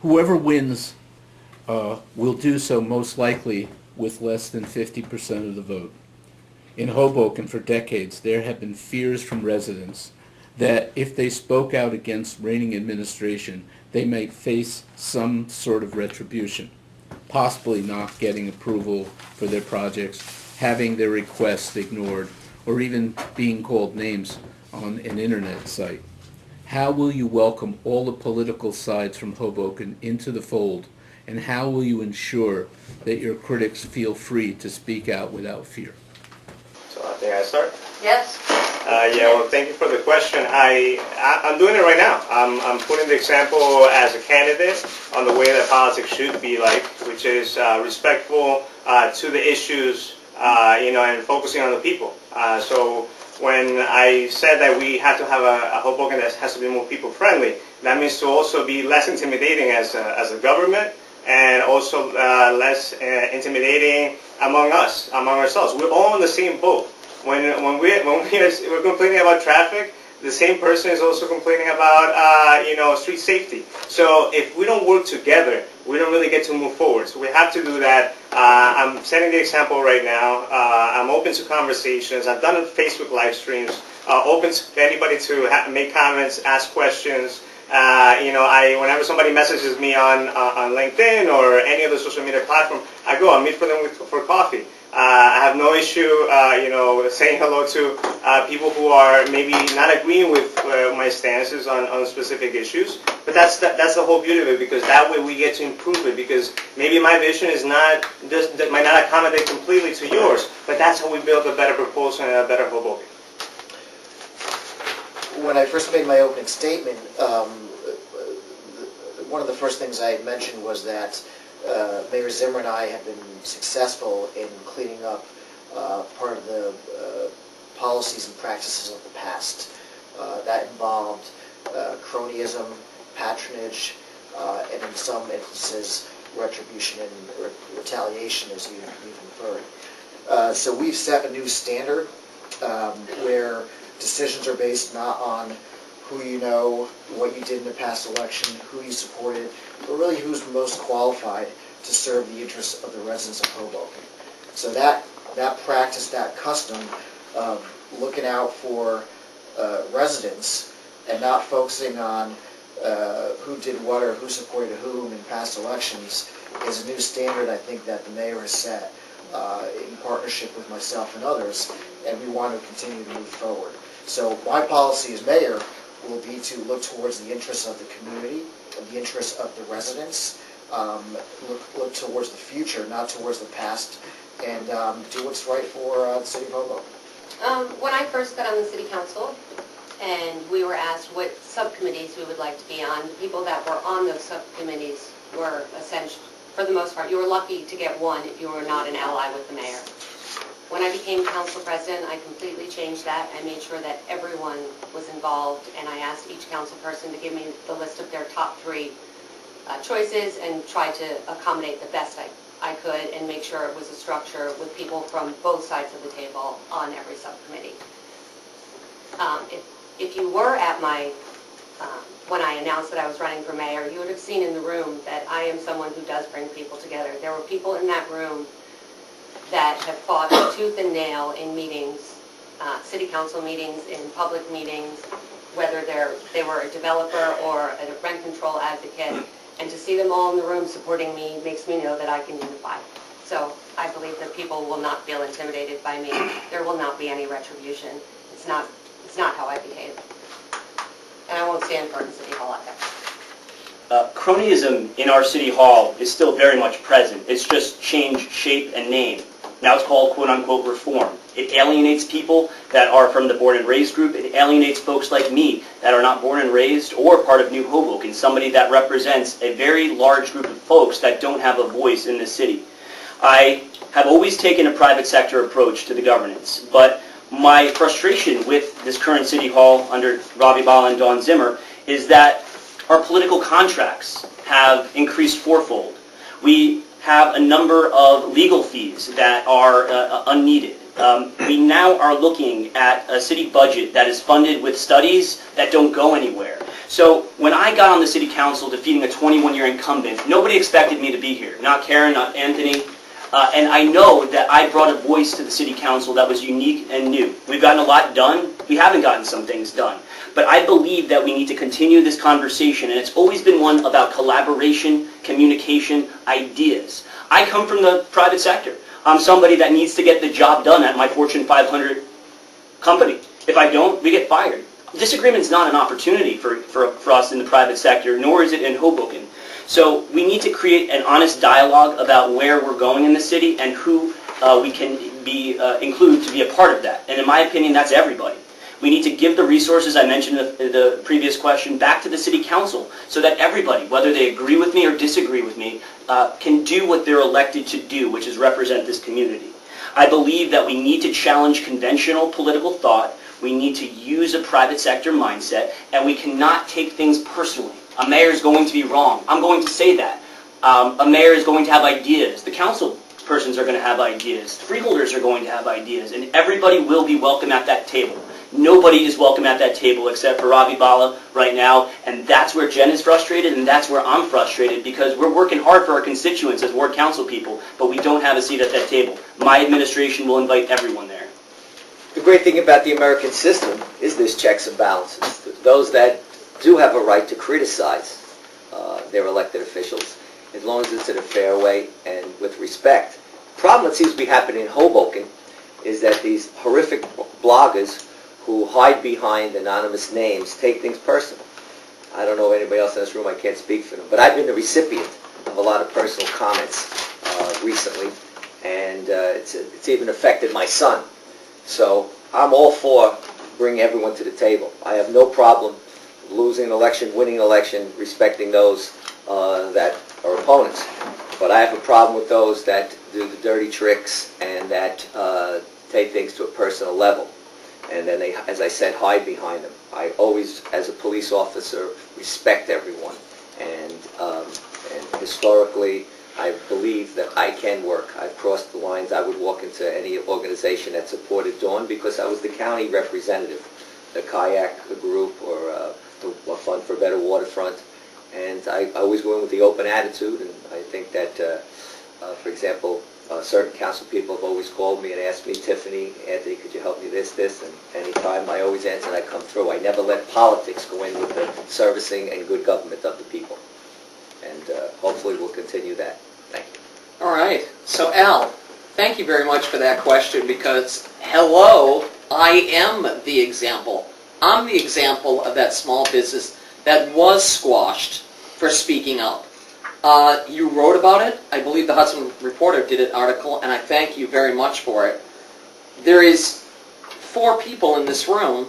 whoever wins will do so most likely with less than 50% of the vote. In Hoboken for decades, there have been fears from residents that if they spoke out against reigning administration, they might face some sort of retribution, possibly not getting approval for their projects, having their requests ignored, or even being called names on an internet site. How will you welcome all the political sides from Hoboken into the fold, and how will you ensure that your critics feel free to speak out without fear? So I think I start. Yes. Yeah, well, thank you for the question. I'm doing it right now. I'm putting the example as a candidate on the way that politics should be like, which is respectful to the issues, and focusing on the people. So when I said that we have to have a Hoboken that has to be more people-friendly, that means to also be less intimidating as a government, and also less intimidating among ourselves. We're all in the same boat. When we're complaining about traffic, the same person is also complaining about street safety. So if we don't work together, we don't really get to move forward. So we have to do that. I'm setting the example right now. I'm open to conversations. I've done Facebook live streams. Open to anybody to make comments, ask questions. Whenever somebody messages me on LinkedIn or any other social media platform, I'll meet for them for coffee. I have no issue, saying hello to people who are maybe not agreeing with my stances on specific issues. But that's the whole beauty of it, because that way we get to improve it. Because maybe my vision might not accommodate completely to yours, but that's how we build a better proposal and a better Hoboken. When I first made my opening statement, one of the first things I had mentioned was that Mayor Zimmer and I have been successful in cleaning up part of the policies and practices of the past. That involved cronyism, patronage, and in some instances retribution and retaliation, as you've inferred. So we've set a new standard where decisions are based not on who you know, what you did in the past election, who you supported, but really who's most qualified to serve the interests of the residents of Hoboken. So that practice, that custom of looking out for residents and not focusing on who did what or who supported whom in past elections is a new standard, I think, that the mayor has set in partnership with myself and others, and we want to continue to move forward. So my policy as mayor will be to look towards the interests of the community, the interests of the residents, look towards the future, not towards the past, and do what's right for the city of Hoboken. When I first got on the city council, and we were asked what subcommittees we would like to be on, the people that were on those subcommittees were essentially, for the most part, you were lucky to get one if you were not an ally with the mayor. When I became council president, I completely changed that. I made sure that everyone was involved, and I asked each council person to give me the list of their top 3 choices and try to accommodate the best I could and make sure it was a structure with people from both sides of the table on every subcommittee. If you were at my, when I announced that I was running for mayor, you would have seen in the room that I am someone who does bring people together. There were people in that room that have fought tooth and nail in meetings, city council meetings, in public meetings, whether they were a developer or a rent control advocate, and to see them all in the room supporting me makes me know that I can unify. So I believe that people will not feel intimidated by me. There will not be any retribution. It's not how I behave. And I won't stand for it in City Hall either. Cronyism in our City Hall is still very much present. It's just changed shape and name. Now it's called quote-unquote reform. It alienates people that are from the born and raised group. It alienates folks like me that are not born and raised or part of New Hoboken, somebody that represents a very large group of folks that don't have a voice in the city. I have always taken a private sector approach to the governance, but my frustration with this current City Hall under Ravi Bala and Dawn Zimmer is that our political contracts have increased fourfold. We have a number of legal fees that are unneeded. we now are looking at a city budget that is funded with studies that don't go anywhere. So when I got on the city council defeating a 21-year incumbent, nobody expected me to be here. Not Karen, not Anthony. And I know that I brought a voice to the city council that was unique and new. We've gotten a lot done. We haven't gotten some things done. But I believe that we need to continue this conversation, and it's always been one about collaboration, communication, ideas. I come from the private sector. I'm somebody that needs to get the job done at my Fortune 500 company. If I don't, we get fired. Disagreement is not an opportunity for us in the private sector, nor is it in Hoboken. So we need to create an honest dialogue about where we're going in the city and who we can include to be a part of that. And in my opinion, that's everybody. We need to give the resources I mentioned in the previous question back to the city council so that everybody, whether they agree with me or disagree with me, can do what they're elected to do, which is represent this community. I believe that we need to challenge conventional political thought. We need to use a private sector mindset, and we cannot take things personally. A mayor is going to be wrong. I'm going to say that. A mayor is going to have ideas. The council persons are going to have ideas. Freeholders are going to have ideas, and everybody will be welcome at that table. Nobody is welcome at that table except for Ravi Bala right now, and that's where Jen is frustrated, and that's where I'm frustrated, because we're working hard for our constituents as ward council people, but we don't have a seat at that table. My administration will invite everyone there. The great thing about the American system is there's checks and balances. Those that do have a right to criticize their elected officials, as long as it's in a fair way and with respect. The problem that seems to be happening in Hoboken is that these horrific bloggers who hide behind anonymous names take things personal. I don't know anybody else in this room, I can't speak for them, but I've been the recipient of a lot of personal comments recently, and it's even affected my son. So I'm all for bringing everyone to the table. I have no problem losing an election, winning an election, respecting those that are opponents. But I have a problem with those that do the dirty tricks and that take things to a personal level. And then they, as I said, hide behind them. I always, as a police officer, respect everyone. And historically, I believe that I can work. I've crossed the lines. I would walk into any organization that supported Dawn because I was the county representative, the kayak group or the Fund for a Better Waterfront. And I always go in with the open attitude, and I think that, for example, certain council people have always called me and asked me, Tiffany, Anthony, could you help me this, and anytime I always answer and I come through. I never let politics go in with the servicing and good government of the people. And hopefully we'll continue that. Thank you. All right. So, Al, thank you very much for that question because, hello, I am the example. I'm the example of that small business that was squashed for speaking up. You wrote about it. I believe the Hudson Reporter did an article, and I thank you very much for it. There is 4 people in this room.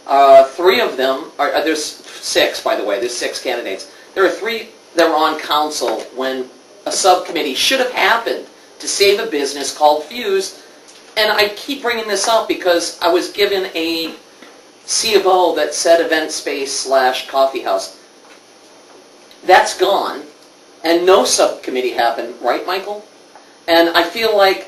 3 of them, there's 6, by the way. There's 6 candidates. There are 3 that were on council when a subcommittee should have happened to save a business called Fuse. And I keep bringing this up because I was given a C of O that said event space / coffee house. That's gone, and no subcommittee happened, right, Michael? And I feel like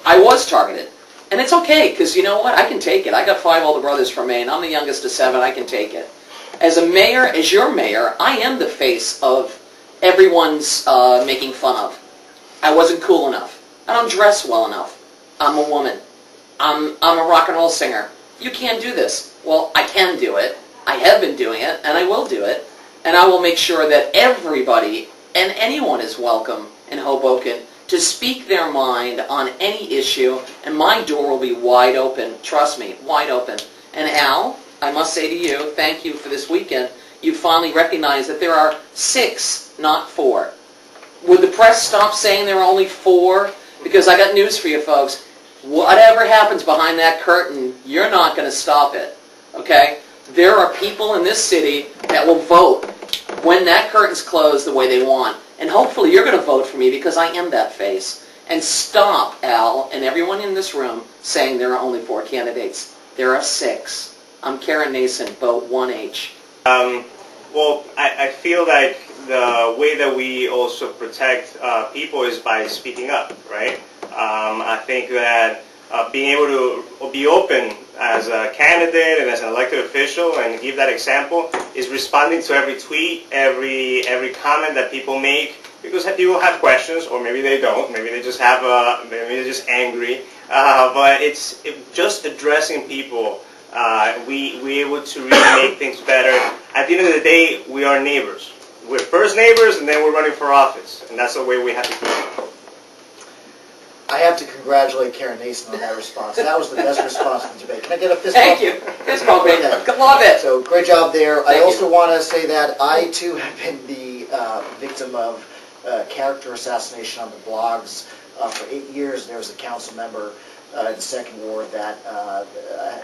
I was targeted. And it's okay, because you know what? I can take it. I got 5 older brothers from Maine. I'm the youngest of 7. I can take it. As a mayor, as your mayor, I am the face of everyone's making fun of. I wasn't cool enough. I don't dress well enough. I'm a woman. I'm a rock and roll singer. You can't do this. Well, I can do it. I have been doing it, and I will do it. And I will make sure that everybody and anyone is welcome in Hoboken to speak their mind on any issue, and my door will be wide open. Trust me, wide open. And Al, I must say to you, thank you for this weekend. You finally recognize that there are 6, not 4. Would the press stop saying there are only 4? Because I got news for you folks. Whatever happens behind that curtain, you're not going to stop it. Okay? There are people in this city that will vote when that curtain's closed the way they want. And hopefully you're going to vote for me because I am that face. And stop, Al, and everyone in this room saying there are only 4 candidates. There are 6. I'm Karen Nason, vote 1H. Well, I feel like the way that we also protect people is by speaking up, right? I think that being able to be open as a candidate and as an elected official and give that example is responding to every tweet, every comment that people make, because people have questions, or maybe they don't. Maybe they just have maybe they're just angry. But it's just addressing people. We're able to really make things better. At the end of the day, we are neighbors. We're first neighbors, and then we're running for office, and that's the way we have to keep it. I have to congratulate Karen Nason on that response. That was the best response in the debate. Can I get a fist Thank bump? you. Fist bump, Okay. love it. So great job there. I Thank also want to say that I too have been the victim of character assassination on the blogs. For 8 years, there was a council member in the second ward that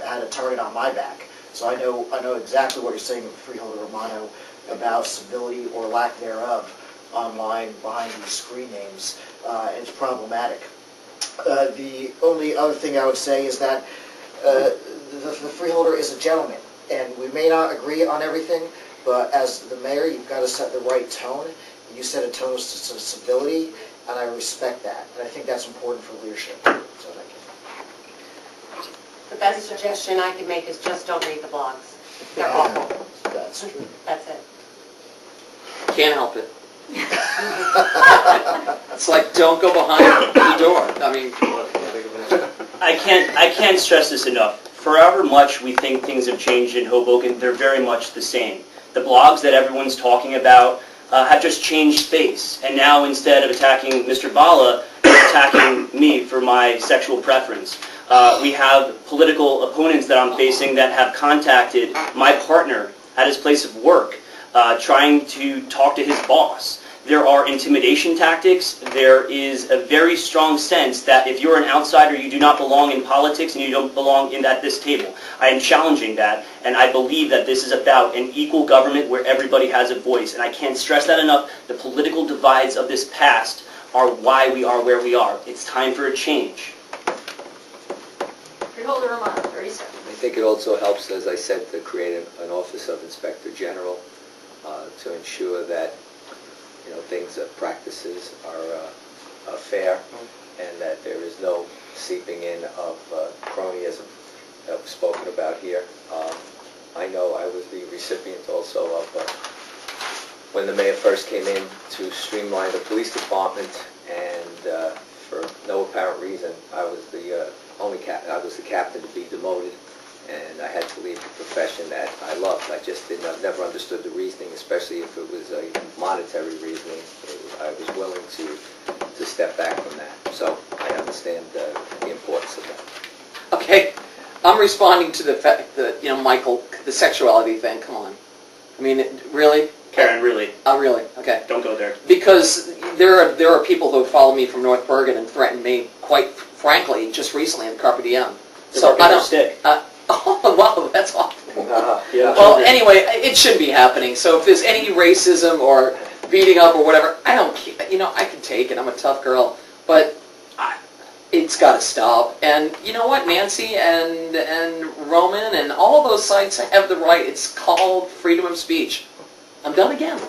had a target on my back. So I know exactly what you're saying, Freeholder Romano, about civility or lack thereof online behind these screen names. It's problematic. The only other thing I would say is that the freeholder is a gentleman, and we may not agree on everything, but as the mayor, you've got to set the right tone. You set a tone of civility, and I respect that. And I think that's important for leadership. So thank you. The best suggestion I could make is just don't read the blogs. They're awful. That's true. That's it. Can't help it. It's like, don't go behind the door. I mean, I can't stress this enough. For however much we think things have changed in Hoboken, they're very much the same. The blogs that everyone's talking about have just changed face. And now instead of attacking Mr. Bala, they're attacking me for my sexual preference. We have political opponents that I'm facing that have contacted my partner at his place of work, trying to talk to his boss. There are intimidation tactics. There is a very strong sense that if you're an outsider, you do not belong in politics and you don't belong at this table. I am challenging that, and I believe that this is about an equal government where everybody has a voice. And I can't stress that enough. The political divides of this past are why we are where we are. It's time for a change. Freeholder Romano, 30 seconds. I think it also helps, as I said, to create an Office of Inspector General to ensure that things, practices are fair, and that there is no seeping in of cronyism that was spoken about here. I know I was the recipient also of when the mayor first came in to streamline the police department, and for no apparent reason, I was the captain to be demoted. And I had to leave the profession that I loved. I just never understood the reasoning, especially if it was a monetary reasoning. I was willing to step back from that. So I understand the importance of that. okay, I'm responding to the fact that, Michael, the sexuality thing, come on. I mean, really? Karen, really, Really? Okay. don't go there. Because there are people who follow me from North Bergen and threaten me, quite frankly, just recently in Carpe Diem. So I don't stick. Oh, wow, that's awful. Yeah. Well, anyway, it shouldn't be happening. So if there's any racism or beating up or whatever, I don't care. I can take it. I'm a tough girl. But it's got to stop. And you know what? Nancy and Roman and all those sites have the right. It's called freedom of speech. I'm done again.